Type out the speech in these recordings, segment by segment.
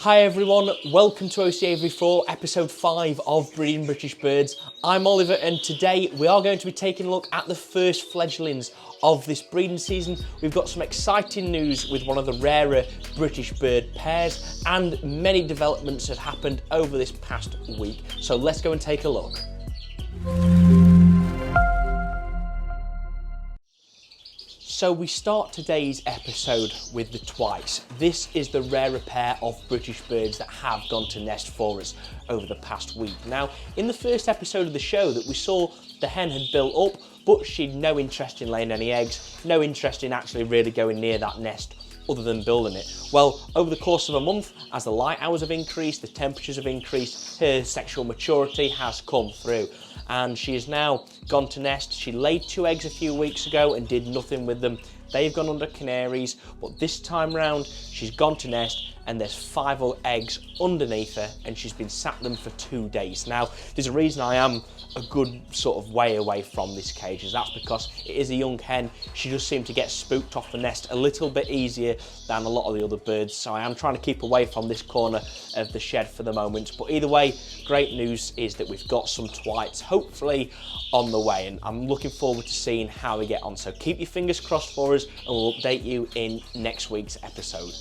Hi everyone, welcome to Aviary 4, episode 5 of Breeding British Birds. I'm Oliver and today we are going to be taking a look at the first fledglings of this breeding season. We've got some exciting news with one of the rarer British bird pairs and many developments have happened over this past week. So let's go and take a look. So we start today's episode with the Twites. This is the rarer pair of British birds that have gone to nest for us over the past week. Now, in the first episode of the show that we saw, the hen had built up, but she'd no interest in laying any eggs, no interest in actually really going near that nest other than building it. Well, over the course of a month, as the light hours have increased, the temperatures have increased, her sexual maturity has come through. And she has now gone to nest. She laid 2 eggs a few weeks ago and did nothing with them. They've gone under canaries, but this time round she's gone to nest and there's 5 eggs underneath her and she's been sat them for 2 days. Now, there's a reason I am a good sort of way away from this cage, is that's because it is a young hen. She does seem to get spooked off the nest a little bit easier than a lot of the other birds, so I am trying to keep away from this corner of the shed for the moment. But either way, great news is that we've got some Twites hopefully on the way, and I'm looking forward to seeing how we get on. So keep your fingers crossed for us and we'll update you in next week's episode.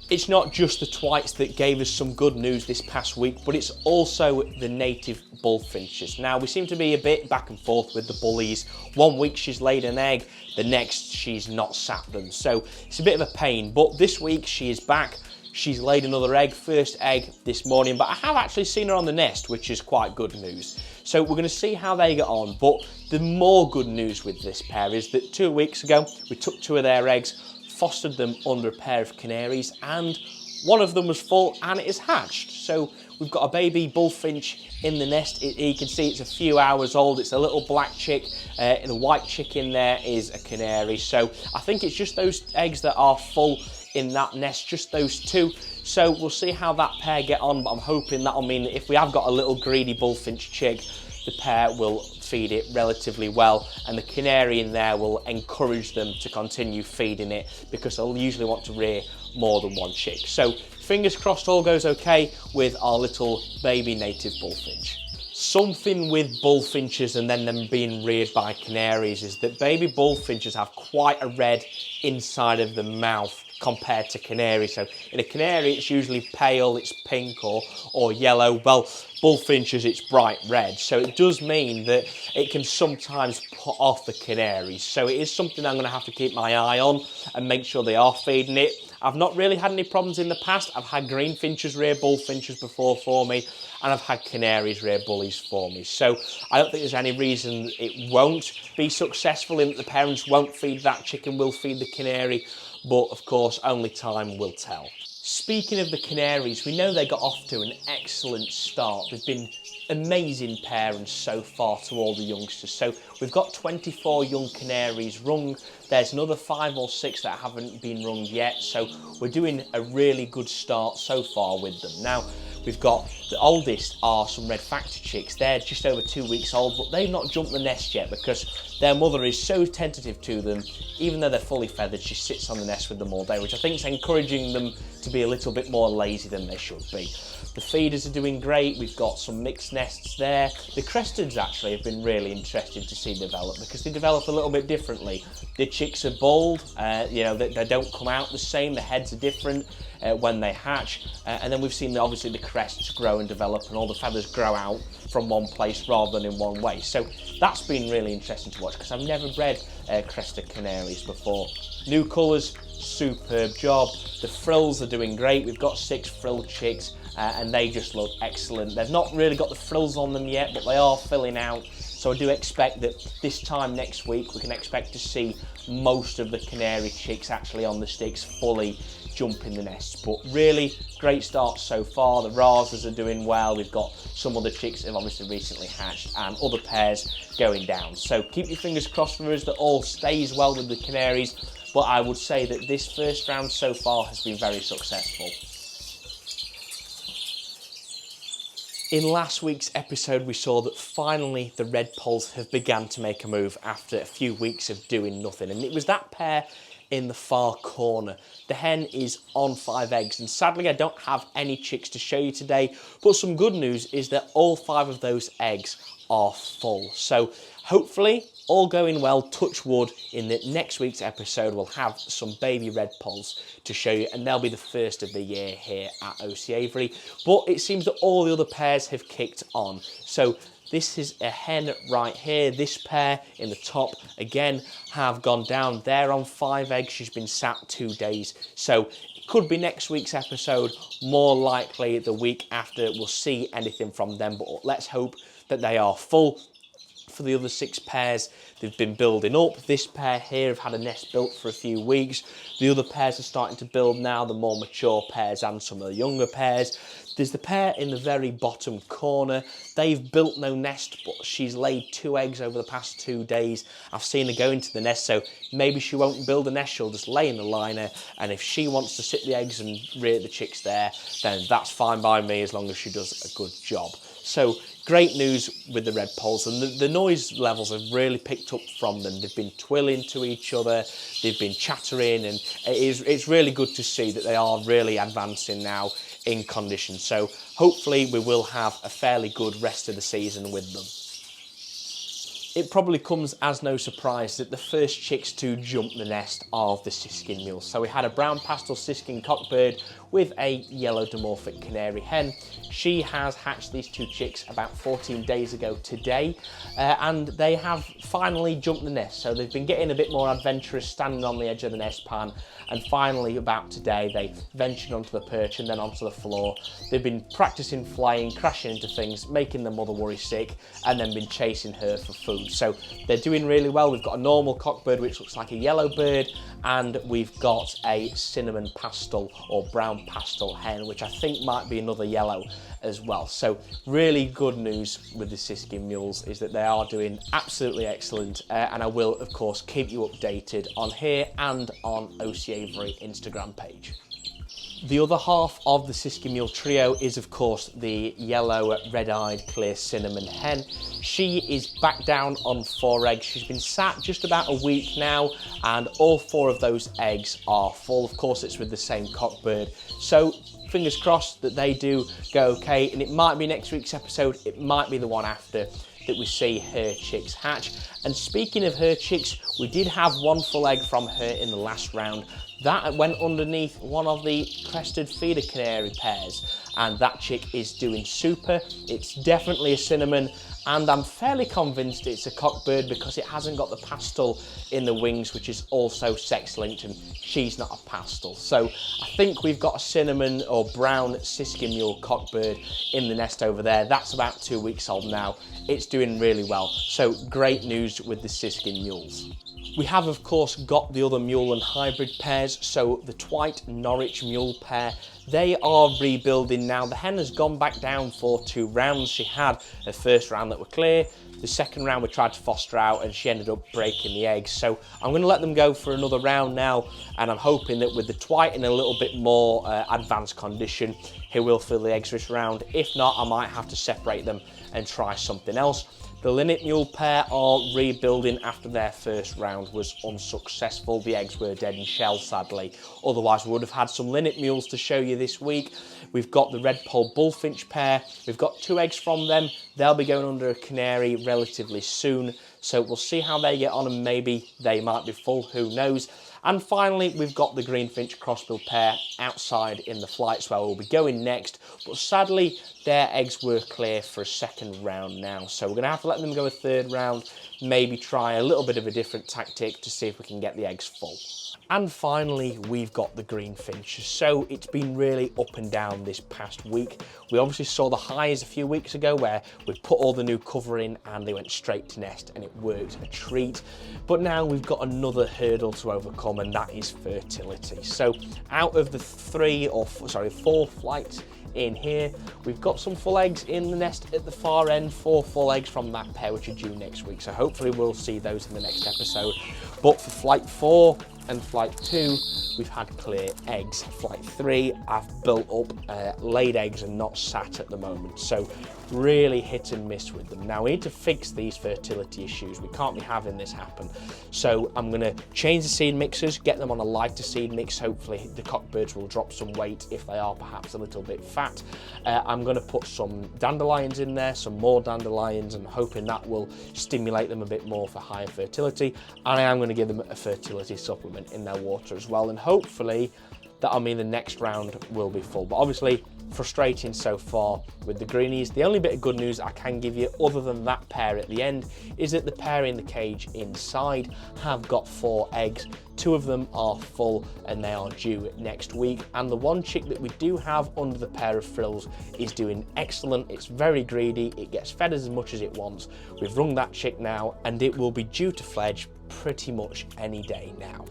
It's not just the Twites that gave us some good news this past week, but it's also the native Bullfinches. Now, we seem to be a bit back and forth with the bullies. 1 week she's laid an egg, the next she's not sat them. So it's a bit of a pain, but this week she is back. She's laid another egg, first egg this morning, but I have actually seen her on the nest, which is quite good news. So we're going to see how they get on, but the more good news with this pair is that 2 weeks ago, we took 2 of their eggs, fostered them under a pair of canaries, and one of them was full and it is hatched. So we've got a baby bullfinch in the nest. You can see it's a few hours old. It's a little black chick, and the white chick in there is a canary. So I think it's just those eggs that are full in that nest, just those 2. So we'll see how that pair get on, but I'm hoping that'll mean that if we have got a little greedy bullfinch chick, the pair will feed it relatively well, and the canary in there will encourage them to continue feeding it because they'll usually want to rear more than 1 chick. So fingers crossed all goes okay with our little baby native bullfinch. Something with bullfinches and then them being reared by canaries is that baby bullfinches have quite a red inside of the mouth compared to canary. So in a canary it's usually pale, it's pink or yellow. Well, bullfinches it's bright red, so it does mean that it can sometimes put off the canaries. So it is something I'm going to have to keep my eye on and make sure they are feeding it. I've not really had any problems in the past. I've had greenfinches rear bullfinches before for me, and I've had canaries rear bullies for me. So I don't think there's any reason it won't be successful in that the parents won't feed that chicken, will feed the canary, but of course only time will tell. Speaking of the canaries, we know they got off to an excellent start. They've been amazing parents so far to all the youngsters. So we've got 24 young canaries rung. There's another 5 or 6 that haven't been rung yet. So we're doing a really good start so far with them. Now, we've got the oldest are some red factor chicks. They're just over 2 weeks old, but they've not jumped the nest yet because their mother is so tentative to them. Even though they're fully feathered, she sits on the nest with them all day, which I think is encouraging them to be a little bit more lazy than they should be. The feeders are doing great. We've got some mixed nests there. The cresteds actually have been really interesting to see develop because they develop a little bit differently. The chicks are bald, you know, they don't come out the same. The heads are different when they hatch. And then we've seen obviously the crests grow and develop and all the feathers grow out from one place rather than in one way. So that's been really interesting to watch because I've never bred crested canaries before. New colours, superb job. The frills are doing great. We've got 6 frill chicks and they just look excellent. They've not really got the frills on them yet, but they are filling out. So I do expect that this time next week we can expect to see most of the canary chicks actually on the sticks fully jump in the nest. But really great start so far. The rasas are doing well. We've got some other chicks that have obviously recently hatched and other pairs going down. So keep your fingers crossed for us that all stays well with the canaries. But I would say that this first round so far has been very successful. In last week's episode, we saw that finally the Redpolls have begun to make a move after a few weeks of doing nothing. And it was that pair in the far corner. The hen is on 5 eggs, and sadly I don't have any chicks to show you today, but some good news is that all 5 of those eggs are full. So hopefully, all going well, touch wood, in the next week's episode we'll have some baby Redpolls to show you, and they'll be the first of the year here at OC Aviary. But it seems that all the other pairs have kicked on. So this is a hen right here. This pair in the top, again, have gone down. They're on 5 eggs. She's been sat 2 days. So it could be next week's episode, more likely the week after. We'll see anything from them, but let's hope that they are full. For the other 6 pairs, they've been building up. This pair here have had a nest built for a few weeks. The other pairs are starting to build now, the more mature pairs and some of the younger pairs. There's the pair in the very bottom corner. They've built no nest, but she's laid 2 eggs over the past 2 days. I've seen her go into the nest, so maybe she won't build a nest, she'll just lay in the liner, and if she wants to sit the eggs and rear the chicks there, then that's fine by me as long as she does a good job. So great news with the Redpolls, and the noise levels have really picked up from them. They've been twilling to each other, they've been chattering, and it's really good to see that they are really advancing now in condition. So hopefully we will have a fairly good rest of the season with them. It probably comes as no surprise that the first chicks to jump the nest are the Siskin mules. So we had a brown pastel Siskin cockbird with a yellow dimorphic canary hen. She has hatched these 2 chicks about 14 days ago today, and they have finally jumped the nest. So they've been getting a bit more adventurous, standing on the edge of the nest pan, and finally about today they ventured onto the perch and then onto the floor. They've been practicing flying, crashing into things, making the mother worry sick, and then been chasing her for food. So they're doing really well. We've got a normal cockbird which looks like a yellow bird, and we've got a cinnamon pastel or brown pastel hen, which I think might be another yellow as well. So really good news with the Siskin mules is that they are doing absolutely excellent, and I will of course keep you updated on here and on OC Aviary Instagram page. The other half of the Siskin mule trio is of course the yellow red-eyed clear cinnamon hen. She is back down on 4 eggs. She's been sat just about a week now, and all 4 of those eggs are full. Of course it's with the same cockbird, so fingers crossed that they do go okay, and it might be next week's episode, it might be the one after, that we see her chicks hatch. And speaking of her chicks, we did have 1 full egg from her in the last round. That went underneath one of the crested feeder canary pairs, and that chick is doing super. It's definitely a cinnamon, and I'm fairly convinced it's a cockbird because it hasn't got the pastel in the wings, which is also sex-linked, and she's not a pastel. So I think we've got a cinnamon or brown Siskin mule cockbird in the nest over there. That's about 2 weeks old now. It's doing really well. So great news with the Siskin mules. We have of course got the other mule and hybrid pairs, so the Twite Norwich mule pair, they are rebuilding now. The hen has gone back down for 2 rounds. She had her first round that were clear. The second round we tried to foster out and she ended up breaking the eggs. So I'm going to let them go for another round now, and I'm hoping that with the Twite in a little bit more advanced condition, he will fill the eggs this round. If not, I might have to separate them and try something else. The linnet mule pair are rebuilding after their first round was unsuccessful. The eggs were dead in shell, sadly. Otherwise, we would have had some linnet mules to show you this week. We've got the Redpoll Bullfinch pair. We've got 2 eggs from them. They'll be going under a Canary relatively soon. So we'll see how they get on, and maybe they might be full, who knows. And finally, we've got the Greenfinch crossbill pair outside in the flights where we'll be going next. But sadly, their eggs were clear for a second round now. So we're going to have to let them go a 3rd round, maybe try a little bit of a different tactic to see if we can get the eggs full. And finally, we've got the Greenfinch. So it's been really up and down this past week. We obviously saw the highs a few weeks ago where we put all the new cover in and they went straight to nest and it worked a treat. But now we've got another hurdle to overcome, and that is fertility. So out of the 4 flights in here, we've got some full eggs in the nest at the far end, 4 full eggs from that pair which are due next week. So hopefully we'll see those in the next episode. But for flight 4, and flight 2, we've had clear eggs. Flight 3, I've built up laid eggs and not sat at the moment. So really hit and miss with them. Now we need to fix these fertility issues. We can't be having this happen. So I'm gonna change the seed mixers, get them on a lighter seed mix. Hopefully the cockbirds will drop some weight if they are perhaps a little bit fat. I'm gonna put some dandelions in there, some more dandelions, and hoping that will stimulate them a bit more for higher fertility. And I am gonna give them a fertility supplement in their water as well. And hopefully that'll mean the next round will be full. But obviously, frustrating so far with the greenies. The only bit of good news I can give you, other than that pair at the end, is that the pair in the cage inside have got 4 eggs. 2 of them are full and they are due next week. And the one chick that we do have under the pair of frills is doing excellent. It's very greedy. It gets fed as much as it wants. We've rung that chick now and it will be due to fledge pretty much any day now.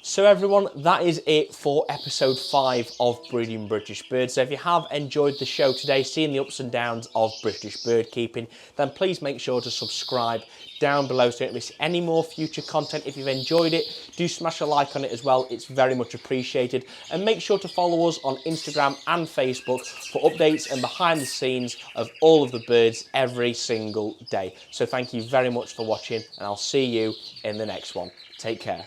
So everyone, that is it for episode 5 of Breeding British Birds. So if you have enjoyed the show today, seeing the ups and downs of British bird keeping, then please make sure to subscribe down below so you don't miss any more future content. If you've enjoyed it, do smash a like on it as well. It's very much appreciated. And make sure to follow us on Instagram and Facebook for updates and behind the scenes of all of the birds every single day. So thank you very much for watching and I'll see you in the next one. Take care.